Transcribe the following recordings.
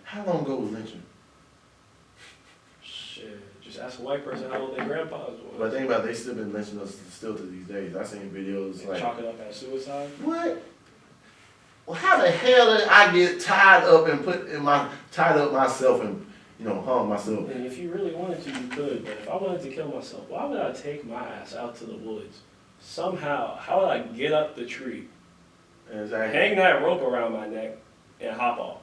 How long ago was lynching? Shit, just ask a white person how old their grandpas was. But think about it, they still been lynching us still to these days. I seen videos And like chalk it up as suicide. what? Well, how the hell did I get tied up and tied up myself and hung myself? And if you really wanted to, you could. But if I wanted to kill myself, why would I take my ass out to the woods? Somehow, how would I get up the tree, Exactly. hang that rope around my neck, and hop off?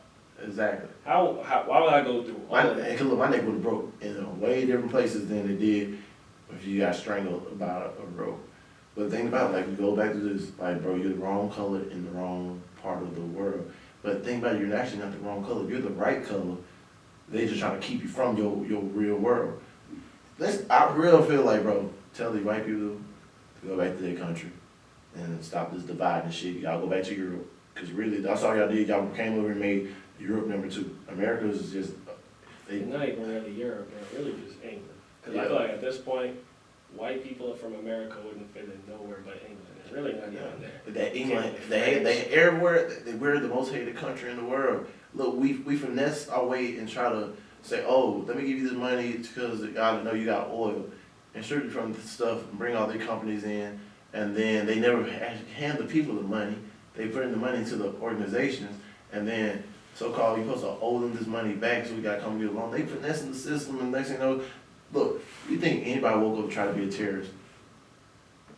Exactly. Why would I go through all of that? Look, my neck would have broke in way different places than it did if you got strangled by a rope. But the thing about it, like, we go back to this, like, bro, you're the wrong color in the wrong part of the world. But think about it, you're actually not the wrong color. You're the right color. They just trying to keep you from your real world. I really feel like, bro, tell these white people to go back to their country and stop this divide and shit. Y'all go back to Europe. Because really, that's all y'all did. Y'all came over and made Europe #2. America is just... They're not even really Europe, they're really just England. Because I Yeah. feel like at this point, white people from America wouldn't fit in nowhere but England. It's really not even there. That England, they everywhere, we're the most hated country in the world. Look, we finesse our way and try to say, oh, let me give you this money because I know you got oil, and strip you from the stuff and bring all their companies in, and then they never hand the people the money. They put in the money into the organizations, and then so-called you're supposed to owe them this money back, so we got to come get a loan. They finessing the system, and next thing you know, look, you think anybody woke up to try to be a terrorist?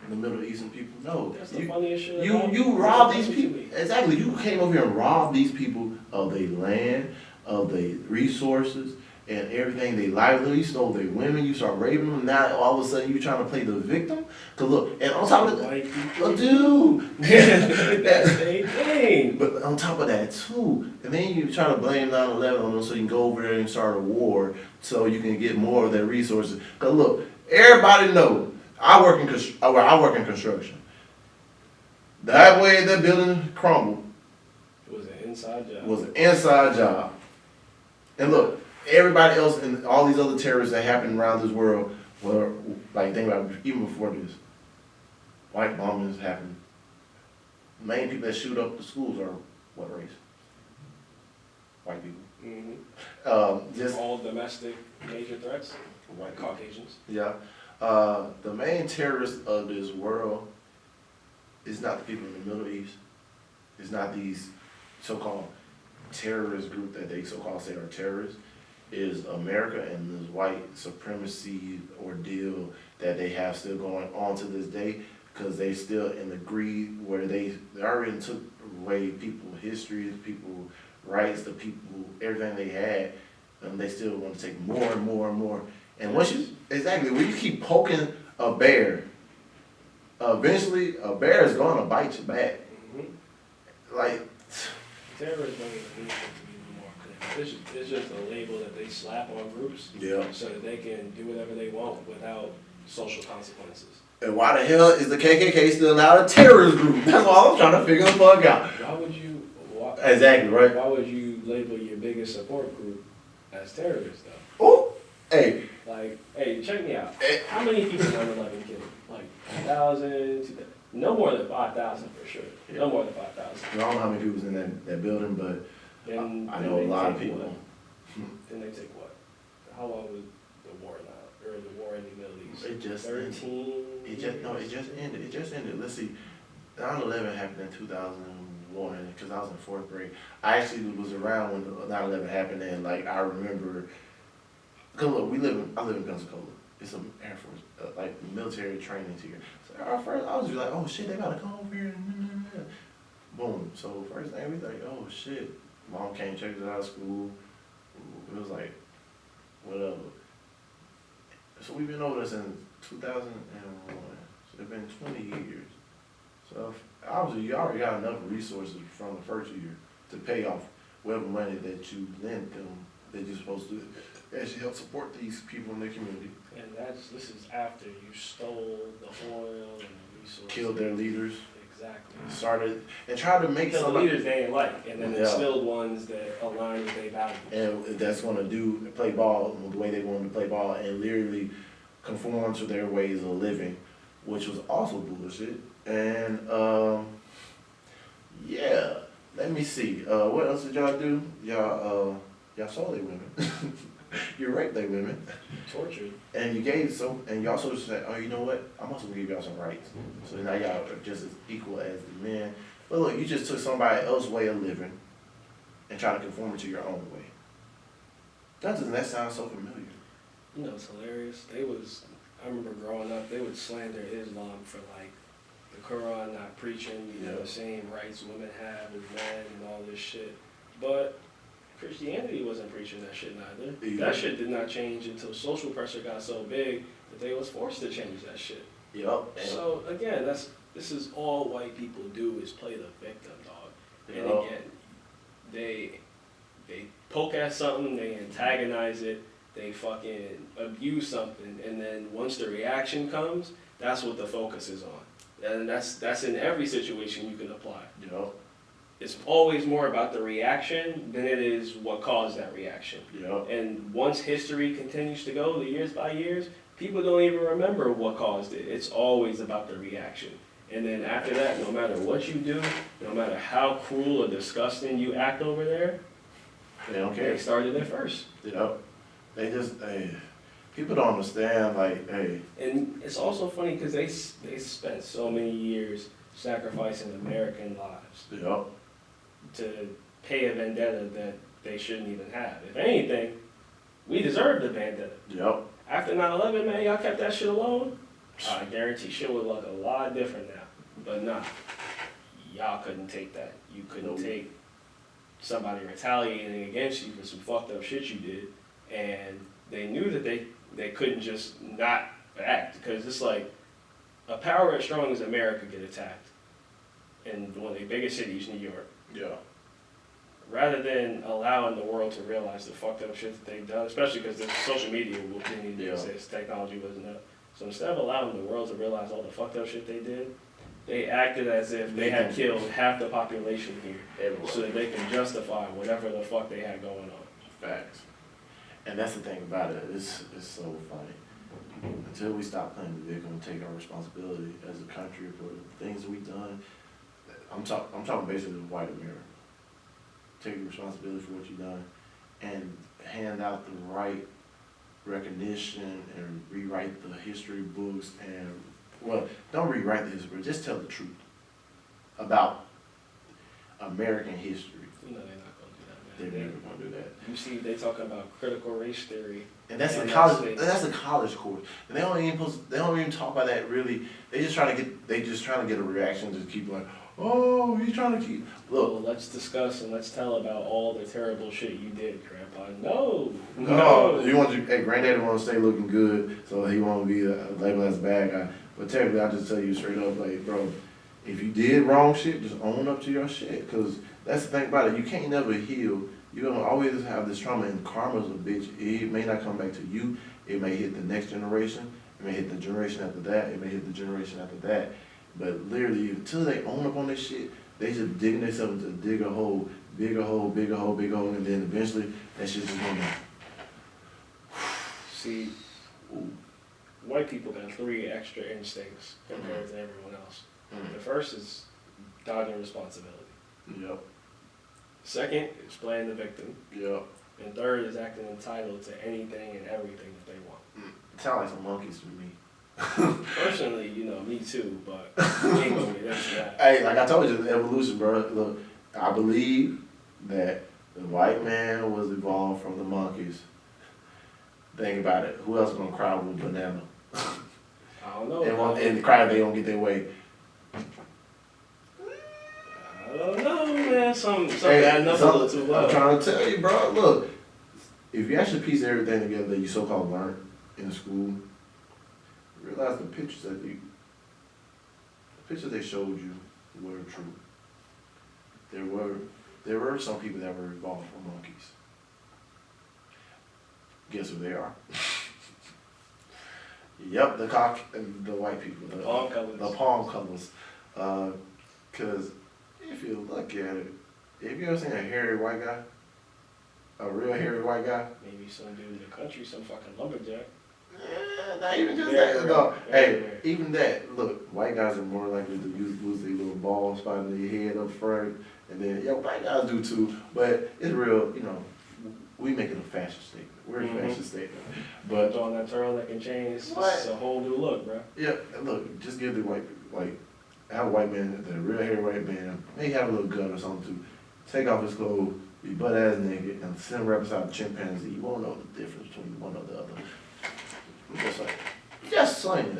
The Middle Eastern people? No. That's the funniest shit. You robbed these people. Exactly. You came over here and robbed these people of their land, of their resources, and everything. They livelihood. You stole their women. You start raping them. Now all of a sudden you trying to play the victim. Cause look, and on top of that, oh, dude, that's their thing. But on top of that too, and then you try to blame 9/11 on them so you can go over there and start a war so you can get more of their resources. Cause look, everybody know. I work in construction. That way that building crumbled. It was an inside job. Was an inside job. And look, everybody else and all these other terrorists that happen around this world were like, think about it, even before this, white bombings happen. Main people that shoot up the schools are what race? White people. Mm-hmm. Just all domestic major threats. White Caucasians. Yeah. The main terrorists of this world is not the people in the Middle East. It's not these so-called terrorist group that they so-called say are terrorists. It is America and this white supremacy ordeal that they have still going on to this day, because they still in the greed where they already took away people's history, people's rights, the people, everything they had, and they still want to take more and more and more. And once when you keep poking a bear, eventually a bear is going to bite you back. Mm-hmm. Like, terrorists don't even need it to be more. It's just a label that they slap on groups, yeah. so that they can do whatever they want without social consequences. And why the hell is the KKK still not a terrorist group? That's all I'm trying to figure the fuck out. Why would you? Exactly right. Why would you label your biggest support group as terrorists though? Oh, hey. Like, hey, check me out. How many people 9/11 killed? Like 1,000, 2,000? No more than 5,000 for sure. Yeah. No more than 5,000. I don't know how many people was in that building, but I know a lot of people. Then they take what? How long was the war now? Or the war in the Middle East? It just 13. It just ended. It just ended. Let's see. 9/11 happened in 2001 because I was in 4th grade. I actually was around when 9/11 happened, and like I remember. Cause look, I live in Pensacola. It's some Air Force, like military training here. So our first, I was just like, oh shit, they about to come over here. Boom. So first thing we like, oh shit. Mom came check us out of school. It was like, whatever. So we've been over this since 2001. So it's been 20 years. So obviously you already got enough resources from the first year to pay off whatever money that you lent them that you're supposed to actually help support these people in their community. And this is after you stole the oil and the resources. Killed their leaders. Exactly. Started and tried to make some leaders they ain't like, and then instilled ones that align with their values. And that's going to play ball the way they wanted to play ball and literally conform to their ways of living, which was also bullshit. And yeah, let me see. What else did y'all do? Y'all Y'all sold they women. You raped they women. Tortured. And you also said, oh, you know what? I'm also gonna give y'all some rights. So now y'all are just as equal as the men. But look, you just took somebody else's way of living and try to conform it to your own way. Doesn't that sound so familiar? You know, it's hilarious. I remember growing up, they would slander Islam for like the Quran not preaching, the same rights women have as men and all this shit. But Christianity wasn't preaching that shit neither. Yeah. That shit did not change until social pressure got so big that they was forced to change that shit. Yep. So again, this is all white people do is play the victim, dog. And again, they poke at something, they antagonize it, they fucking abuse something, and then once the reaction comes, that's what the focus is on. And that's in every situation you can apply. Yep. It's always more about the reaction than it is what caused that reaction. Yep. And once history continues to go, the years by years, people don't even remember what caused it. It's always about the reaction. And then after that, no matter what you do, no matter how cruel or disgusting you act over there, they don't care. They started it first. Yep. People don't understand, And it's also funny because they spent so many years sacrificing American lives. Yep. To pay a vendetta that they shouldn't even have. If anything, we deserve the vendetta. Yep. After 9/11, man, y'all kept that shit alone. I guarantee shit would look a lot different now. But nah, y'all couldn't take that. You couldn't take somebody retaliating against you for some fucked up shit you did. And they knew that they couldn't just not act. Because it's like, a power as strong as America get attacked in one of the biggest cities, New York. Yeah. Rather than allowing the world to realize the fucked up shit that they've done, especially because social media will continue to exist, technology wasn't up. So instead of allowing the world to realize all the fucked up shit they did, they acted as if they had killed half the population here. Everywhere. So that they can justify whatever the fuck they had going on. Facts. And that's the thing about it. It's so funny. Until we stop playing the victim and take our responsibility as a country for the things we've done, I'm talking basically the white America. Take responsibility for what you've done and hand out the right recognition and rewrite the history books and, well, don't rewrite the history, just tell the truth about American history. You know they're not going to do that, man. They're never going to do that. You see, they talking about critical race theory. And that's a college course. And they don't even talk about that really. They just trying to get a reaction to keep like, oh, he's trying to keep. Look, well, let's discuss and let's tell about all the terrible shit you did, Grandpa. No. You want to? Hey, Granddaddy want to stay looking good, so he won't be labeled as a bad guy. But technically, I just tell you straight up, like, bro, if you did wrong shit, just own up to your shit. Cause that's the thing about it. You can't never heal. You're gonna always have this trauma, and karma's a bitch. It may not come back to you. It may hit the next generation. It may hit the generation after that. It may hit the generation after that. But literally, until they own up on this shit, they just digging themselves into a bigger hole, bigger hole, bigger hole, bigger hole, and then eventually that shit's just gonna. See, white people got 3 extra instincts compared to everyone else. The first is dodging responsibility. Yep. Second is playing the victim. Yep. And third is acting entitled to anything and everything that they want. It sounds like some monkeys to me. Personally, me too, but we ain't gonna get into that. Hey, like I told you, the evolution, bro. Look, I believe that the white man was evolved from the monkeys. Think about it. Who else gonna cry with a banana? I don't know. And cry if they don't get their way. I don't know, man. Something adding up a little too well. I'm trying to tell you, bro. Look, if you actually piece everything together that you so-called learned in school, realize the pictures they showed you were true. There were some people that were evolved from monkeys. Guess who they are? Yep, the white people. The palm colors. The palm colors. Cause if you look at it, have you ever seen a hairy white guy? A real hairy white guy? Maybe some dude in the country, some fucking lumberjack. Not even just that. No. Hey, even that. Look, white guys are more likely to lose their little bald spot in their head up front, and then white guys do too. But it's real. We fashion statement. We're a Mhm. fashion statement. But Put on that turtleneck and chain, it's What? a whole new look, bro. yeah, look, just give the white, like, have a white man, the real hair white man, maybe have a little gun or something too. Take off his clothes, be butt ass naked, and send him right beside the chimpanzee. You won't know the difference between one or the other. Just saying.